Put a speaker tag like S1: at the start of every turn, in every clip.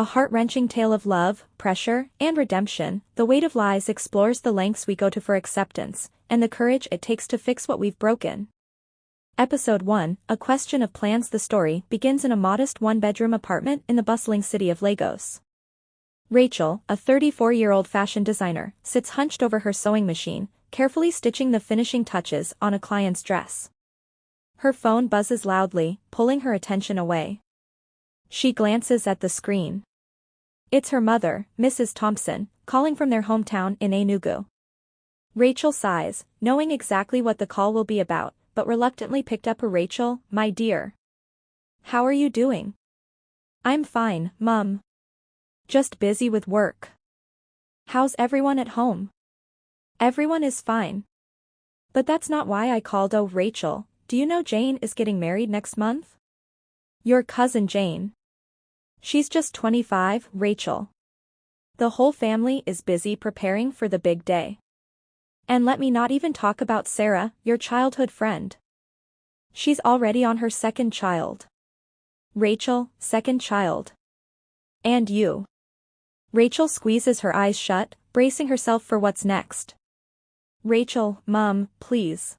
S1: A heart-wrenching tale of love, pressure, and redemption, The Weight of Lies explores the lengths we go to for acceptance, and the courage it takes to fix what we've broken. Episode 1, A Question of Plans. The story begins in a modest one-bedroom apartment in the bustling city of Lagos. Rachel, a 34-year-old fashion designer, sits hunched over her sewing machine, carefully stitching the finishing touches on a client's dress. Her phone buzzes loudly, pulling her attention away. She glances at the screen. It's her mother, Mrs. Thompson, calling from their hometown in Enugu. Rachel sighs, knowing exactly what the call will be about, but reluctantly picked up. Rachel, my dear. How are you doing? I'm fine, Mum. Just busy with work. How's everyone at home? Everyone is fine. But that's not why I called. Oh, Rachel, do you know Jane is getting married next month? Your cousin Jane. She's just 25, Rachel. The whole family is busy preparing for the big day. And let me not even talk about Sarah, your childhood friend. She's already on her second child. Rachel, second child. And you. Rachel squeezes her eyes shut, bracing herself for what's next. Rachel, Mum, please.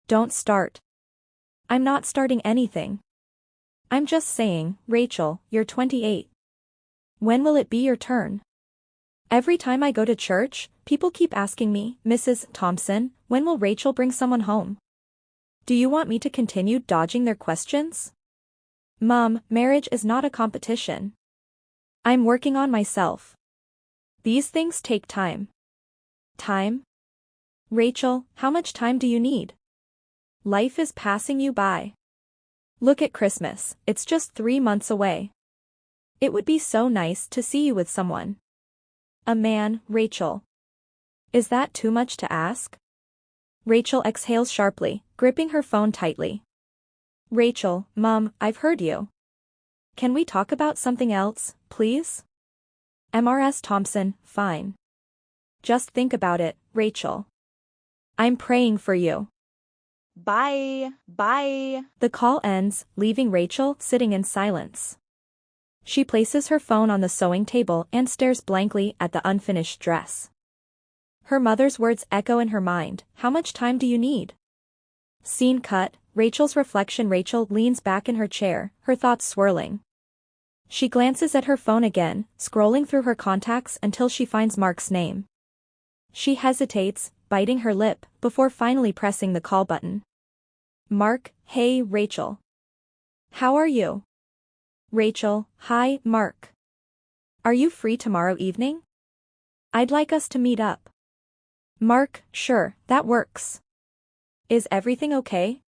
S1: Don't start. I'm not starting anything. I'm just saying, Rachel, you're 28. When will it be your turn? Every time I go to church, people keep asking me, Mrs. Thompson, when will Rachel bring someone home? Do you want me to continue dodging their questions? Mum, marriage is not a competition. I'm working on myself. These things take time. Time? Rachel, how much time do you need? Life is passing you by. Look at Christmas, it's just 3 months away. It would be so nice to see you with someone. A man, Rachel. Is that too much to ask? Rachel exhales sharply, gripping her phone tightly. Rachel, Mum, I've heard you. Can we talk about something else, please? Mrs. Thompson, fine. Just think about it, Rachel. I'm praying for you. Bye. The call ends, leaving Rachel sitting in silence. She places her phone on the sewing table and stares blankly at the unfinished dress. Her mother's words echo in her mind, how much time do you need? Scene cut, Rachel's reflection. Rachel leans back in her chair, her thoughts swirling. She glances at her phone again, scrolling through her contacts until she finds Mark's name. She hesitates, biting her lip, before finally pressing the call button. Mark, hey, Rachel. How are you? Rachel, hi, Mark. Are you free tomorrow evening? I'd like us to meet up. Mark, sure, that works. Is everything okay?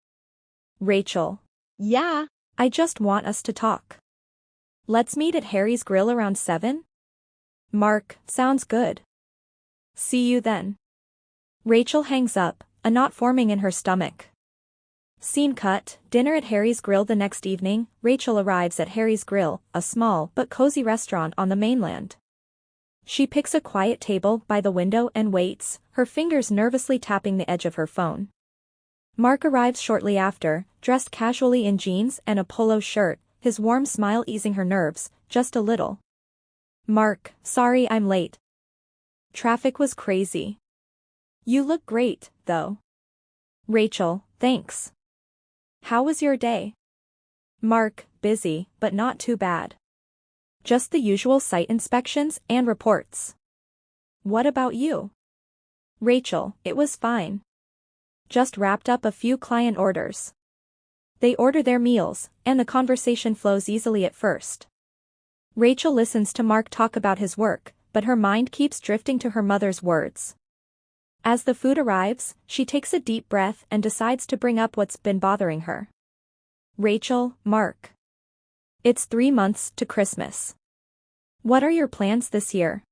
S1: Rachel. Yeah. I just want us to talk. Let's meet at Harry's Grill around 7? Mark, sounds good. See you then. Rachel hangs up, a knot forming in her stomach. Scene cut, dinner at Harry's Grill. The next evening, Rachel arrives at Harry's Grill, a small but cozy restaurant on the mainland. She picks a quiet table by the window and waits, her fingers nervously tapping the edge of her phone. Mark arrives shortly after, dressed casually in jeans and a polo shirt, his warm smile easing her nerves, just a little. Mark, sorry I'm late. Traffic was crazy. You look great, though. Rachel, thanks. How was your day? Mark, busy, but not too bad. Just the usual site inspections and reports. What about you? Rachel, it was fine. Just wrapped up a few client orders. They order their meals, and the conversation flows easily at first. Rachel listens to Mark talk about his work, but her mind keeps drifting to her mother's words. As the food arrives, she takes a deep breath and decides to bring up what's been bothering her. Rachel, Mark. It's 3 months to Christmas. What are your plans this year?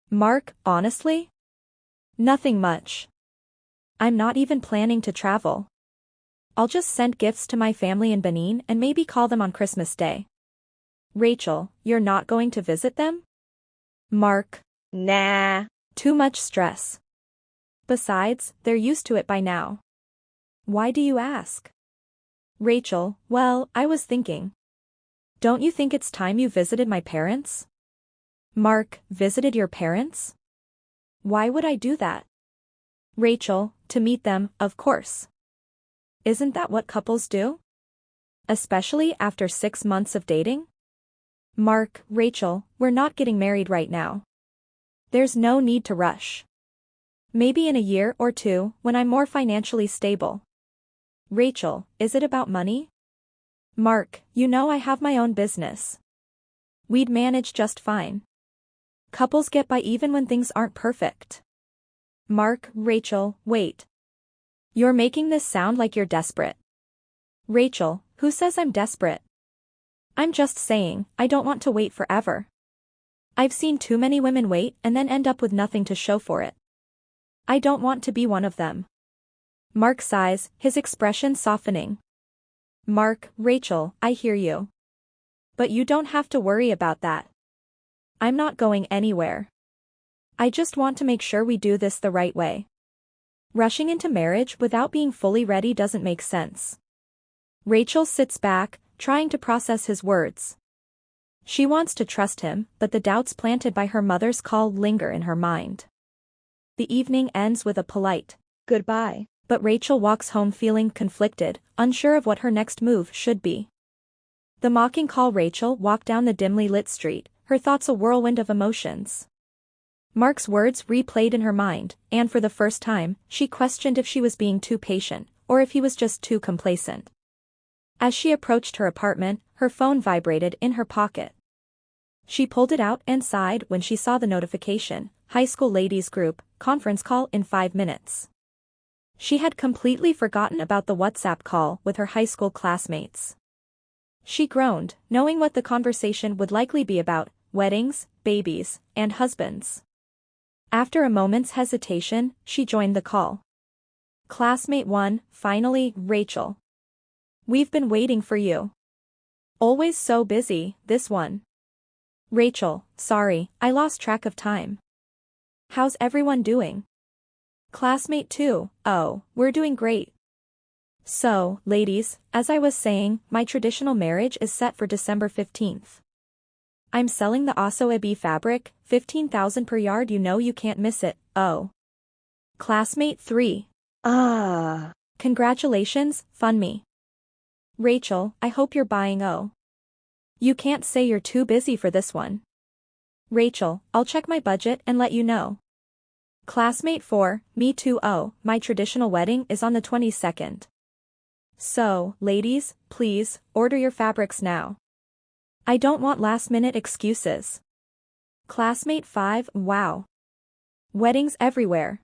S1: Mark, honestly? Nothing much. I'm not even planning to travel. I'll just send gifts to my family in Benin and maybe call them on Christmas Day. Rachel, you're not going to visit them? Mark, nah. Too much stress. Besides, they're used to it by now. Why do you ask? Rachel, well, I was thinking. Don't you think it's time you visited my parents? Mark, visited your parents? Why would I do that? Rachel, to meet them, of course. Isn't that what couples do? Especially after 6 months of dating? Mark, Rachel, we're not getting married right now. There's no need to rush. Maybe in a year or two, when I'm more financially stable. Rachel, is it about money? Mark, you know I have my own business. We'd manage just fine. Couples get by even when things aren't perfect. Mark, Rachel, wait. You're making this sound like you're desperate. Rachel, who says I'm desperate? I'm just saying, I don't want to wait forever. I've seen too many women wait and then end up with nothing to show for it. I don't want to be one of them. Mark sighs, his expression softening. Mark, Rachel, I hear you. But you don't have to worry about that. I'm not going anywhere. I just want to make sure we do this the right way. Rushing into marriage without being fully ready doesn't make sense. Rachel sits back, trying to process his words. She wants to trust him, but the doubts planted by her mother's call linger in her mind. The evening ends with a polite goodbye, but Rachel walks home feeling conflicted, unsure of what her next move should be. The mocking call. Rachel walked down the dimly lit street, her thoughts a whirlwind of emotions. Mark's words replayed in her mind, and for the first time, she questioned if she was being too patient, or if he was just too complacent. As she approached her apartment, her phone vibrated in her pocket. She pulled it out and sighed when she saw the notification, high school ladies group, conference call in 5 minutes. She had completely forgotten about the WhatsApp call with her high school classmates. She groaned, knowing what the conversation would likely be about: weddings, babies, and husbands. After a moment's hesitation, she joined the call. Classmate 1, finally, Rachel. We've been waiting for you. Always so busy, this one. Rachel, sorry, I lost track of time. How's everyone doing? Classmate 2, oh, we're doing great. So, ladies, as I was saying, my traditional marriage is set for December 15th. I'm selling the Aso Ebi fabric, 15,000 per yard, you know you can't miss it, oh. Classmate 3. Congratulations, fund me. Rachel, I hope you're buying, oh. You can't say you're too busy for this one. Rachel, I'll check my budget and let you know. Classmate 4, me too, oh, my traditional wedding is on the 22nd. So, ladies, please, order your fabrics now. I don't want last-minute excuses. Classmate 5, wow. Weddings everywhere.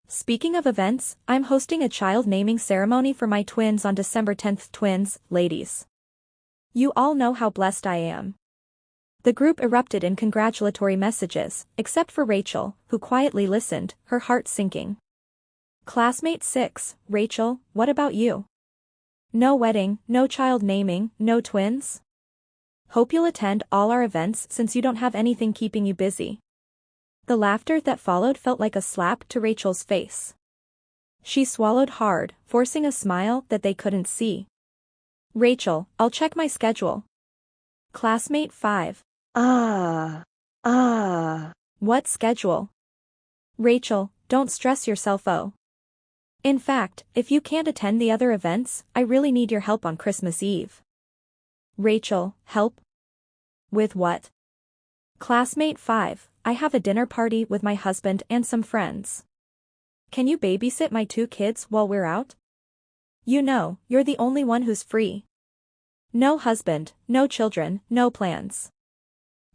S1: Speaking of events, I'm hosting a child naming ceremony for my twins on December 10th. Twins, ladies. You all know how blessed I am. The group erupted in congratulatory messages, except for Rachel, who quietly listened, her heart sinking. Classmate 6, Rachel, what about you? No wedding, no child naming, no twins? Hope you'll attend all our events since you don't have anything keeping you busy. The laughter that followed felt like a slap to Rachel's face. She swallowed hard, forcing a smile that they couldn't see. Rachel, I'll check my schedule. Classmate 5. What schedule? Rachel, don't stress yourself, oh. In fact, if you can't attend the other events, I really need your help on Christmas Eve. Rachel, help? With what? Classmate 5, I have a dinner party with my husband and some friends. Can you babysit my 2 kids while we're out? You know, you're the only one who's free. No husband, no children, no plans.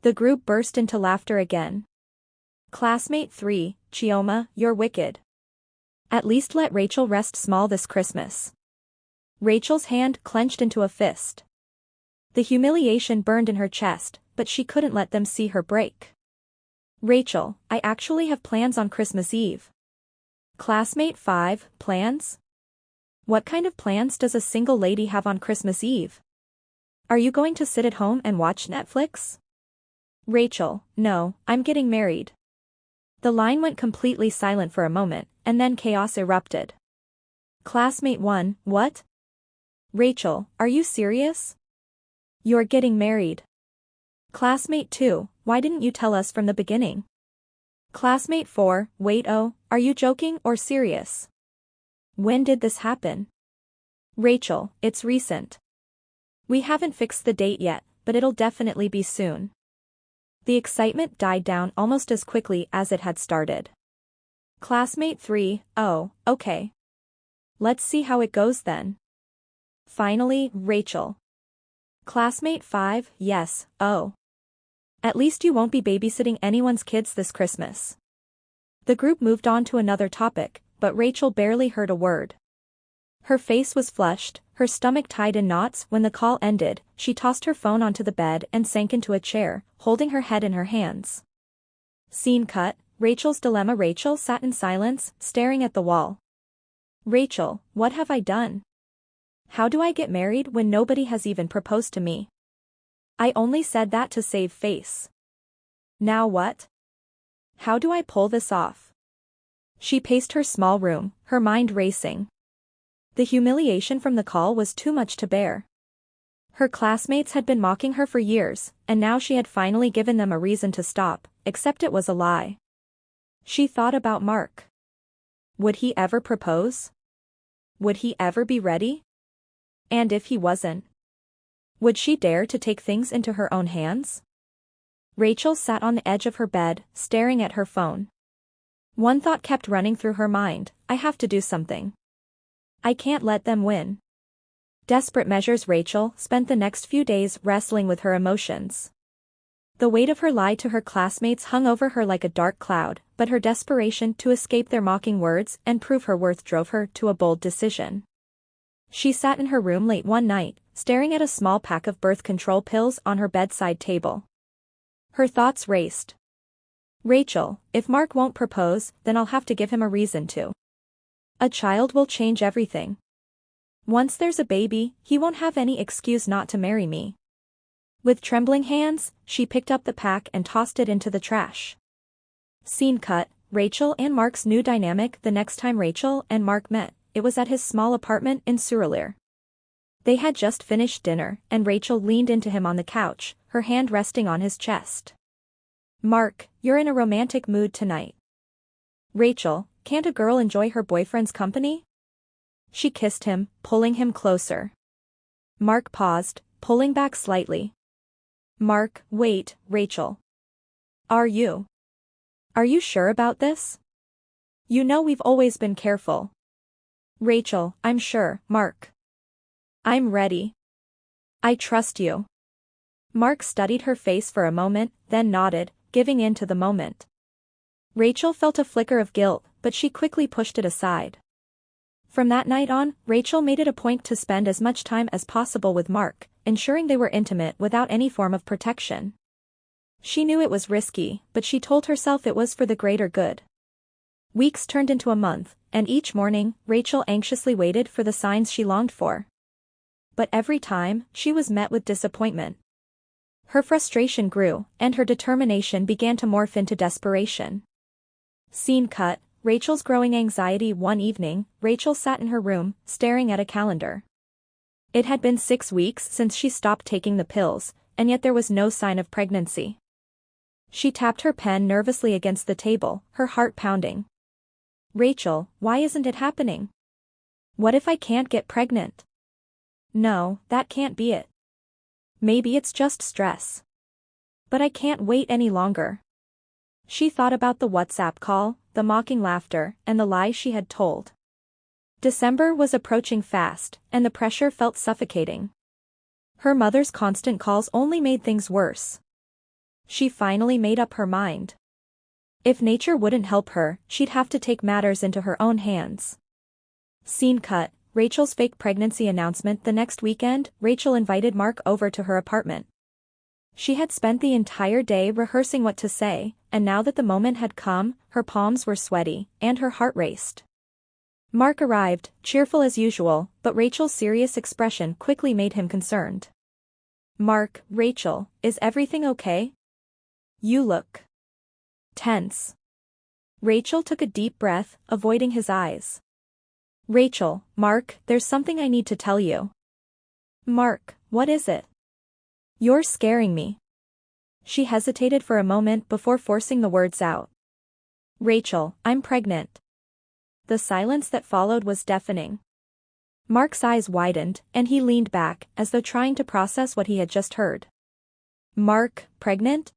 S1: The group burst into laughter again. Classmate 3, Chioma, you're wicked. At least let Rachel rest small this Christmas. Rachel's hand clenched into a fist. The humiliation burned in her chest, but she couldn't let them see her break. Rachel, I actually have plans on Christmas Eve. Classmate 5, plans? What kind of plans does a single lady have on Christmas Eve? Are you going to sit at home and watch Netflix? Rachel, no, I'm getting married. The line went completely silent for a moment, and then chaos erupted. Classmate 1, what? Rachel, are you serious? You're getting married. Classmate 2, why didn't you tell us from the beginning? Classmate 4, wait, oh, are you joking or serious? When did this happen? Rachel, it's recent. We haven't fixed the date yet, but it'll definitely be soon. The excitement died down almost as quickly as it had started. Classmate 3, oh, okay. Let's see how it goes then. Finally, Rachel. Classmate 5, yes, oh. At least you won't be babysitting anyone's kids this Christmas. The group moved on to another topic, but Rachel barely heard a word. Her face was flushed, her stomach tied in knots. When the call ended, she tossed her phone onto the bed and sank into a chair, holding her head in her hands. Scene cut, Rachel's dilemma. Rachel sat in silence, staring at the wall. Rachel, what have I done? How do I get married when nobody has even proposed to me? I only said that to save face. Now what? How do I pull this off? She paced her small room, her mind racing. The humiliation from the call was too much to bear. Her classmates had been mocking her for years, and now she had finally given them a reason to stop, except it was a lie. She thought about Mark. Would he ever propose? Would he ever be ready? And if he wasn't, would she dare to take things into her own hands? Rachel sat on the edge of her bed, staring at her phone. One thought kept running through her mind, I have to do something. I can't let them win. Desperate measures. Rachel spent the next few days wrestling with her emotions. The weight of her lie to her classmates hung over her like a dark cloud, but her desperation to escape their mocking words and prove her worth drove her to a bold decision. She sat in her room late one night, staring at a small pack of birth control pills on her bedside table. Her thoughts raced. Rachel, if Mark won't propose, then I'll have to give him a reason to. A child will change everything. Once there's a baby, he won't have any excuse not to marry me. With trembling hands, she picked up the pack and tossed it into the trash. Scene cut, Rachel and Mark's new dynamic. The next time Rachel and Mark met, it was at his small apartment in Surrey. They had just finished dinner, and Rachel leaned into him on the couch, her hand resting on his chest. Mark, you're in a romantic mood tonight. Rachel, can't a girl enjoy her boyfriend's company? She kissed him, pulling him closer. Mark paused, pulling back slightly. Mark, wait, Rachel. Are you sure about this? You know we've always been careful. Rachel, I'm sure, Mark. I'm ready. I trust you. Mark studied her face for a moment, then nodded, giving in to the moment. Rachel felt a flicker of guilt, but she quickly pushed it aside. From that night on, Rachel made it a point to spend as much time as possible with Mark, ensuring they were intimate without any form of protection. She knew it was risky, but she told herself it was for the greater good. Weeks turned into a month, and each morning, Rachel anxiously waited for the signs she longed for. But every time, she was met with disappointment. Her frustration grew, and her determination began to morph into desperation. Scene cut, Rachel's growing anxiety. One evening, Rachel sat in her room, staring at a calendar. It had been 6 weeks since she stopped taking the pills, and yet there was no sign of pregnancy. She tapped her pen nervously against the table, her heart pounding. Rachel, why isn't it happening? What if I can't get pregnant? No, that can't be it. Maybe it's just stress. But I can't wait any longer. She thought about the WhatsApp call, the mocking laughter, and the lie she had told. December was approaching fast, and the pressure felt suffocating. Her mother's constant calls only made things worse. She finally made up her mind. If nature wouldn't help her, she'd have to take matters into her own hands. Scene cut, Rachel's fake pregnancy announcement. The next weekend, Rachel invited Mark over to her apartment. She had spent the entire day rehearsing what to say, and now that the moment had come, her palms were sweaty, and her heart raced. Mark arrived, cheerful as usual, but Rachel's serious expression quickly made him concerned. Mark, Rachel, is everything okay? You look tense. Rachel took a deep breath, avoiding his eyes. Rachel, Mark, there's something I need to tell you. Mark, what is it? You're scaring me. She hesitated for a moment before forcing the words out. Rachel, I'm pregnant. The silence that followed was deafening. Mark's eyes widened, and he leaned back, as though trying to process what he had just heard. Mark, pregnant?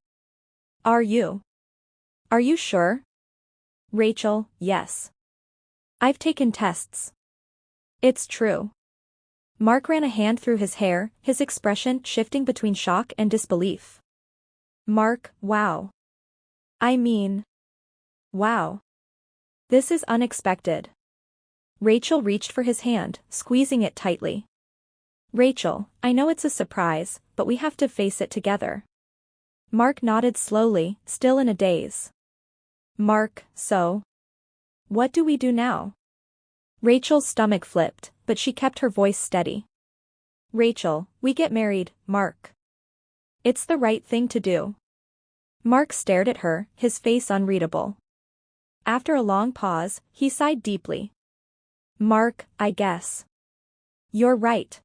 S1: Are you? Are you sure? Rachel, yes. I've taken tests. It's true. Mark ran a hand through his hair, his expression shifting between shock and disbelief. Mark, wow. I mean. Wow. This is unexpected. Rachel reached for his hand, squeezing it tightly. Rachel, I know it's a surprise, but we have to face it together. Mark nodded slowly, still in a daze. Mark, so? What do we do now? Rachel's stomach flipped, but she kept her voice steady. Rachel, we get married, Mark. It's the right thing to do. Mark stared at her, his face unreadable. After a long pause, he sighed deeply. Mark, I guess. You're right.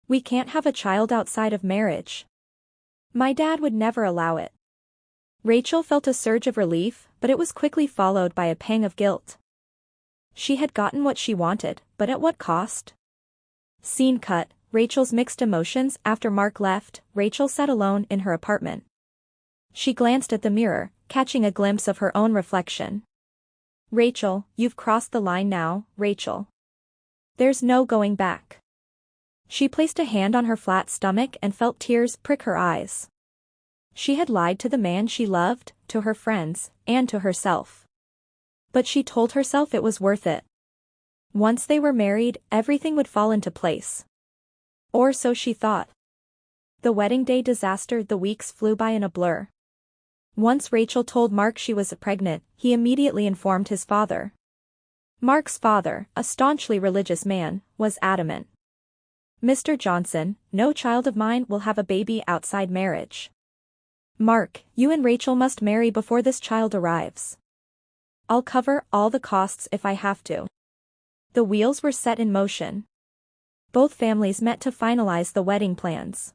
S1: We can't have a child outside of marriage. My dad would never allow it. Rachel felt a surge of relief, but it was quickly followed by a pang of guilt. She had gotten what she wanted, but at what cost? Scene cut, Rachel's mixed emotions after Mark left. Rachel sat alone in her apartment. She glanced at the mirror, catching a glimpse of her own reflection. Rachel, you've crossed the line now, Rachel. There's no going back. She placed a hand on her flat stomach and felt tears prick her eyes. She had lied to the man she loved, to her friends, and to herself. But she told herself it was worth it. Once they were married, everything would fall into place. Or so she thought. The wedding day disaster. The weeks flew by in a blur. Once Rachel told Mark she was pregnant, he immediately informed his father. Mark's father, a staunchly religious man, was adamant. Mr. Johnson, no child of mine will have a baby outside marriage. Mark, you and Rachel must marry before this child arrives. I'll cover all the costs if I have to. The wheels were set in motion. Both families met to finalize the wedding plans.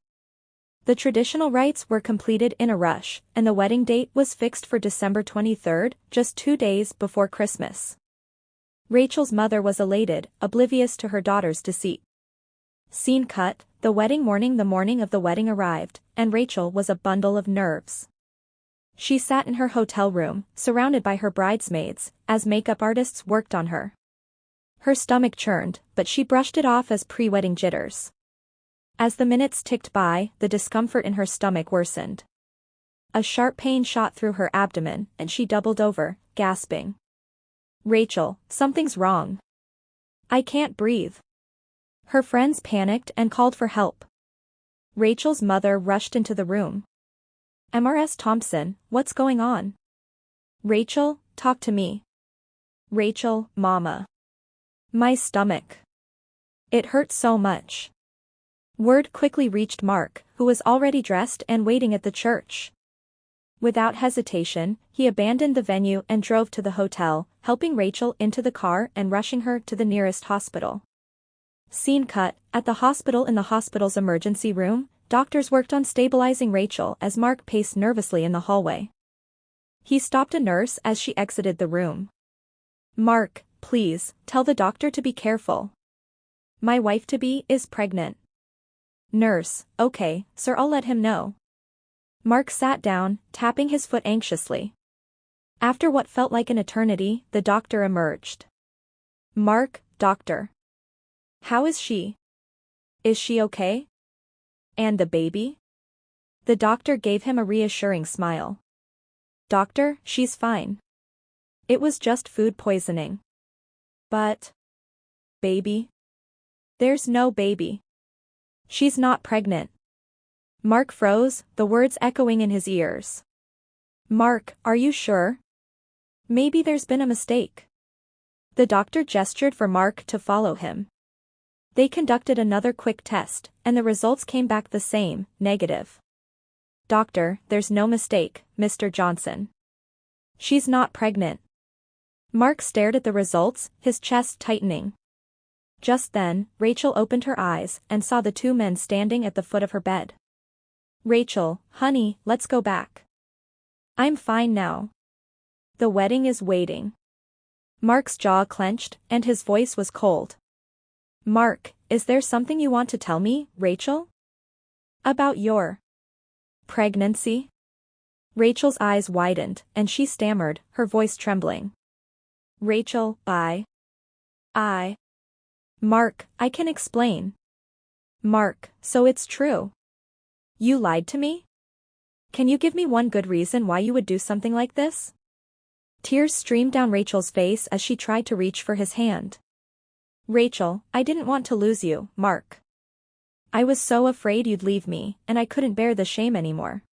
S1: The traditional rites were completed in a rush, and the wedding date was fixed for December 23rd, just 2 days before Christmas. Rachel's mother was elated, oblivious to her daughter's deceit. Scene cut, the wedding morning. The morning of the wedding arrived, and Rachel was a bundle of nerves. She sat in her hotel room, surrounded by her bridesmaids, as makeup artists worked on her. Her stomach churned, but she brushed it off as pre-wedding jitters. As the minutes ticked by, the discomfort in her stomach worsened. A sharp pain shot through her abdomen, and she doubled over, gasping. Rachel, something's wrong. I can't breathe. Her friends panicked and called for help. Rachel's mother rushed into the room. Mrs. Thompson, what's going on? Rachel, talk to me. Rachel, Mama. My stomach. It hurts so much. Word quickly reached Mark, who was already dressed and waiting at the church. Without hesitation, he abandoned the venue and drove to the hotel, helping Rachel into the car and rushing her to the nearest hospital. Scene cut, at the hospital. In the hospital's emergency room, doctors worked on stabilizing Rachel as Mark paced nervously in the hallway. He stopped a nurse as she exited the room. Mark, please, tell the doctor to be careful. My wife-to-be is pregnant. Nurse, okay, sir, I'll let him know. Mark sat down, tapping his foot anxiously. After what felt like an eternity, the doctor emerged. Mark, doctor. How is she? Is she okay? And the baby? The doctor gave him a reassuring smile. Doctor, she's fine. It was just food poisoning. But... baby? There's no baby. She's not pregnant. Mark froze, the words echoing in his ears. Mark, are you sure? Maybe there's been a mistake. The doctor gestured for Mark to follow him. They conducted another quick test, and the results came back the same, negative. Doctor, there's no mistake, Mr. Johnson. She's not pregnant. Mark stared at the results, his chest tightening. Just then, Rachel opened her eyes and saw the two men standing at the foot of her bed. Rachel, honey, let's go back. I'm fine now. The wedding is waiting. Mark's jaw clenched, and his voice was cold. Mark, is there something you want to tell me, Rachel? About your pregnancy? Rachel's eyes widened, and she stammered, her voice trembling. Rachel, Mark, I can explain. Mark, so it's true. You lied to me? Can you give me one good reason why you would do something like this? Tears streamed down Rachel's face as she tried to reach for his hand. Rachel, I didn't want to lose you, Mark. I was so afraid you'd leave me, and I couldn't bear the shame anymore.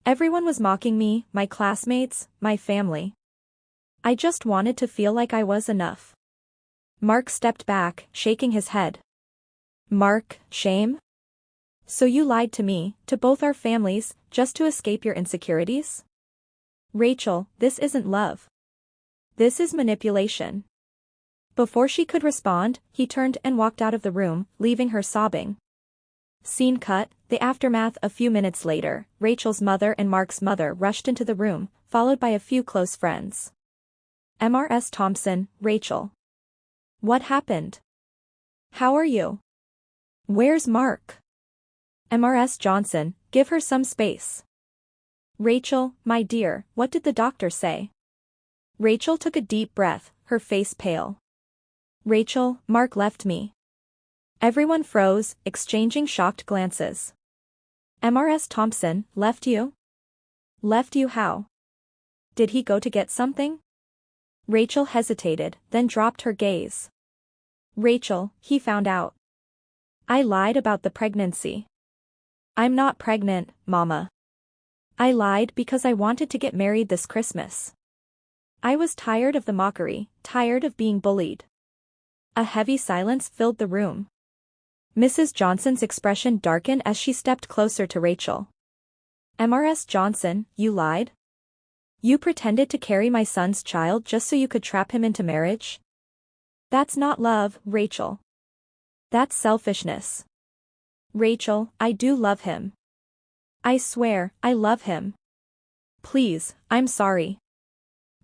S1: Everyone was mocking me, my classmates, my family. I just wanted to feel like I was enough. Mark stepped back, shaking his head. Mark, shame? So you lied to me, to both our families, just to escape your insecurities? Rachel, this isn't love. This is manipulation. Before she could respond, he turned and walked out of the room, leaving her sobbing. Scene cut, the aftermath. A few minutes later, Rachel's mother and Mark's mother rushed into the room, followed by a few close friends. Mrs. Thompson, Rachel. What happened? How are you? Where's Mark? Mrs. Johnson, give her some space. Rachel, my dear, what did the doctor say? Rachel took a deep breath, her face pale. Rachel, Mark left me. Everyone froze, exchanging shocked glances. Mrs. Thompson, left you? Left you how? Did he go to get something? Rachel hesitated, then dropped her gaze. Rachel, he found out. I lied about the pregnancy. I'm not pregnant, Mama. I lied because I wanted to get married this Christmas. I was tired of the mockery, tired of being bullied. A heavy silence filled the room. Mrs. Johnson's expression darkened as she stepped closer to Rachel. Mrs. Johnson, you lied? You pretended to carry my son's child just so you could trap him into marriage? That's not love, Rachel. That's selfishness. Rachel, I do love him. I swear, I love him. Please, I'm sorry.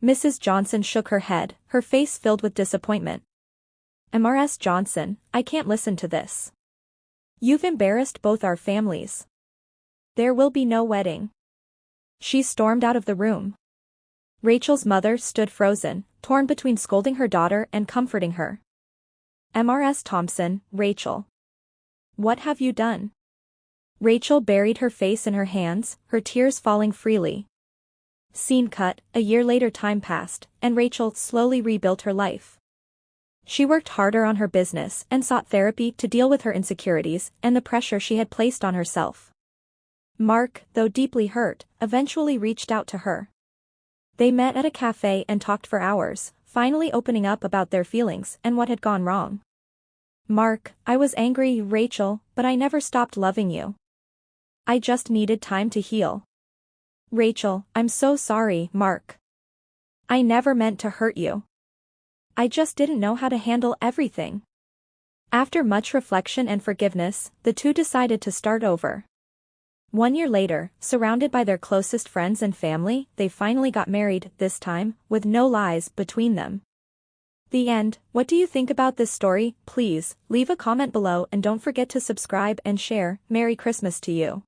S1: Mrs. Johnson shook her head, her face filled with disappointment. Mrs. Johnson, I can't listen to this. You've embarrassed both our families. There will be no wedding. She stormed out of the room. Rachel's mother stood frozen, torn between scolding her daughter and comforting her. Mrs. Thompson, Rachel. What have you done? Rachel buried her face in her hands, her tears falling freely. Scene cut, a year later. Time passed, and Rachel slowly rebuilt her life. She worked harder on her business and sought therapy to deal with her insecurities and the pressure she had placed on herself. Mark, though deeply hurt, eventually reached out to her. They met at a cafe and talked for hours, finally opening up about their feelings and what had gone wrong. Mark, I was angry, Rachel, but I never stopped loving you. I just needed time to heal. Rachel, I'm so sorry, Mark. I never meant to hurt you. I just didn't know how to handle everything. After much reflection and forgiveness, the two decided to start over. 1 year later, surrounded by their closest friends and family, they finally got married, this time, with no lies between them. The end. What do you think about this story? Please, leave a comment below and don't forget to subscribe and share. Merry Christmas to you.